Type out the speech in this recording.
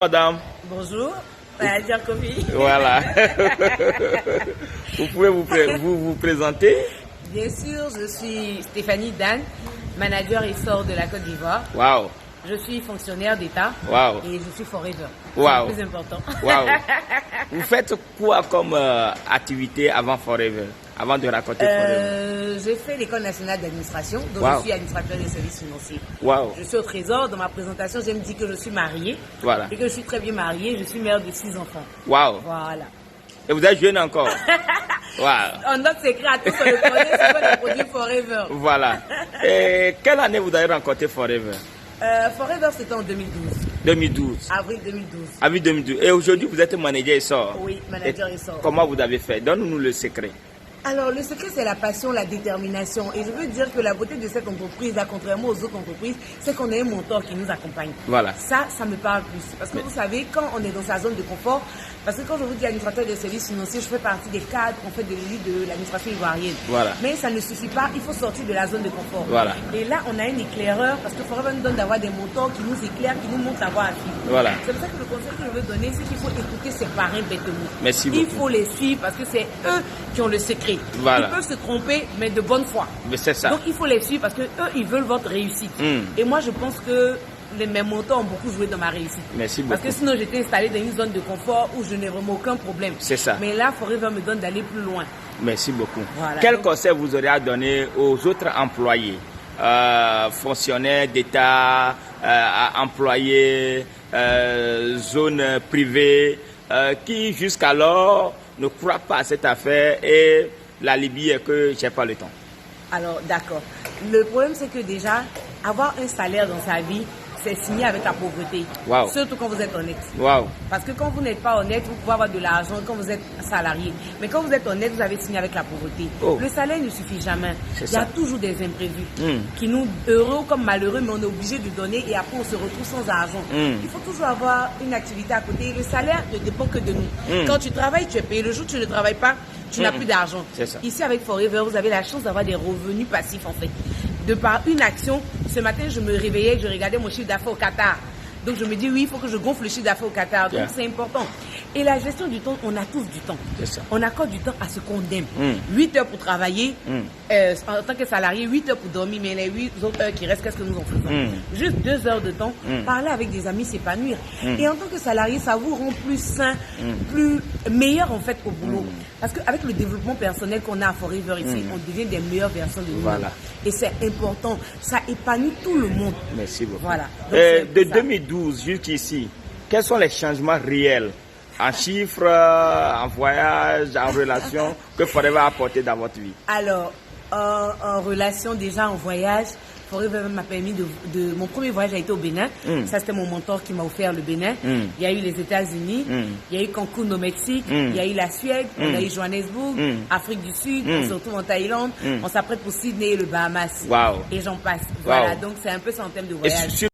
Madame. Bonjour, Manager Kofi. Voilà. Vous pouvez vous présenter? Bien sûr, je suis Stéphanie Dan, manager essor de la Côte d'Ivoire. Wow. Je suis fonctionnaire d'État. Wow. Et je suis forever. Wow. C'est le plus important. Wow. Vous faites quoi comme activité avant Forever? Avant de raconter Forever? J'ai fait l'École nationale d'administration, donc Wow. je suis administrateur des services financiers. Wow. Je suis au Trésor. Dans ma présentation, j'aime dire que je suis mariée. Voilà. Et que je suis très bien mariée. Je suis mère de 6 enfants. Wow. Voilà. Et vous êtes jeune encore? Wow. En note secret à tous, on le connaît, c'est quoi le produit Forever. Voilà. Et quelle année vous avez rencontré Forever? Forever, c'était en 2012. 2012. Avril 2012. Avril 2012. Et aujourd'hui, vous êtes manager essor? Oui, manager essor. Comment vous avez fait? Donne-nous le secret. Alors, le secret, c'est la passion, la détermination. Et je veux dire que la beauté de cette entreprise, là, contrairement aux autres entreprises, c'est qu'on a un mentor qui nous accompagne. Voilà. Ça me parle plus. Parce que vous savez, quand on est dans sa zone de confort, parce que quand je vous dis administrateur des services financiers, je fais partie des cadres qu'on fait de l'élite de l'administration ivoirienne. Voilà. Mais ça ne suffit pas, il faut sortir de la zone de confort. Voilà. Et là, on a un éclaireur, parce que Forever nous donne d'avoir des mentors qui nous éclairent, qui nous montrent la voie à suivre. Voilà. C'est pour ça que le conseil que je veux donner, c'est qu'il faut écouter ses parrains bêtement. Merci beaucoup. Il faut les suivre parce que c'est eux qui ont le secret. Voilà. Ils peuvent se tromper, mais de bonne foi. Mais c'est ça. Donc il faut les suivre parce que eux, ils veulent votre réussite. Et moi, je pense que mes mentors ont beaucoup joué dans ma réussite. Merci Parce beaucoup. que sinon, j'étais installée dans une zone de confort où je n'ai vraiment aucun problème. C'est ça. Mais là, Forever me donne d'aller plus loin. Merci beaucoup. Voilà. Quel conseil vous auriez à donner aux autres employés, fonctionnaires d'État, employés, zone privée, qui jusqu'alors ne croient pas à cette affaire et la Libye est que j'ai pas le temps? Alors, d'accord. Le problème, c'est que déjà, avoir un salaire dans sa vie, c'est signé avec la pauvreté. Wow. Surtout quand vous êtes honnête. Wow. Parce que quand vous n'êtes pas honnête, vous pouvez avoir de l'argent quand vous êtes salarié. Mais quand vous êtes honnête, vous avez signé avec la pauvreté. Oh. Le salaire ne suffit jamais. C'est Il y a ça. toujours des imprévus qui nous, heureux comme malheureux, mais on est obligé de donner et après on se retrouve sans argent. Il faut toujours avoir une activité à côté. Le salaire ne dépend que de nous. Quand tu travailles, tu es payé. Le jour où tu ne travailles pas, tu n'as plus d'argent. C'est ça. Ici, avec Forever, vous avez la chance d'avoir des revenus passifs en fait. De par une action, ce matin, je me réveillais, je regardais mon chiffre d'affaires au Qatar. Donc je me dis oui, il faut que je gonfle le chiffre d'affaires au Qatar. Donc Yeah. c'est important. Et la gestion du temps, on a tous du temps. C'est ça. On accorde du temps à ce qu'on aime. 8 heures pour travailler, en tant que salarié, 8 heures pour dormir, mais les 8 autres heures qui restent, qu'est-ce que nous en faisons? Juste 2 heures de temps, parler avec des amis, s'épanouir. Et en tant que salarié, ça vous rend plus sain, plus meilleur en fait au boulot. Parce qu'avec le développement personnel qu'on a à Forever ici, on devient des meilleures versions de nous. Voilà. Et c'est important. Ça épanouit tout le monde. Merci beaucoup. Voilà. Donc, c'est De ça. 2012 jusqu'ici, quels sont les changements réels en chiffres, en voyage, en relation que Forever a apporté dans votre vie? Alors, en relation déjà, en voyage, Forever m'a permis mon premier voyage a été au Bénin. Ça, c'était mon mentor qui m'a offert le Bénin. Il y a eu les États-Unis, il y a eu Cancun au Mexique, il y a eu la Suède, on a eu Johannesburg, Afrique du Sud, on se retrouve en Thaïlande, on s'apprête pour Sydney et le Bahamas. Wow. Et j'en passe. Voilà, Wow. donc c'est un peu ça en termes de Et voyage.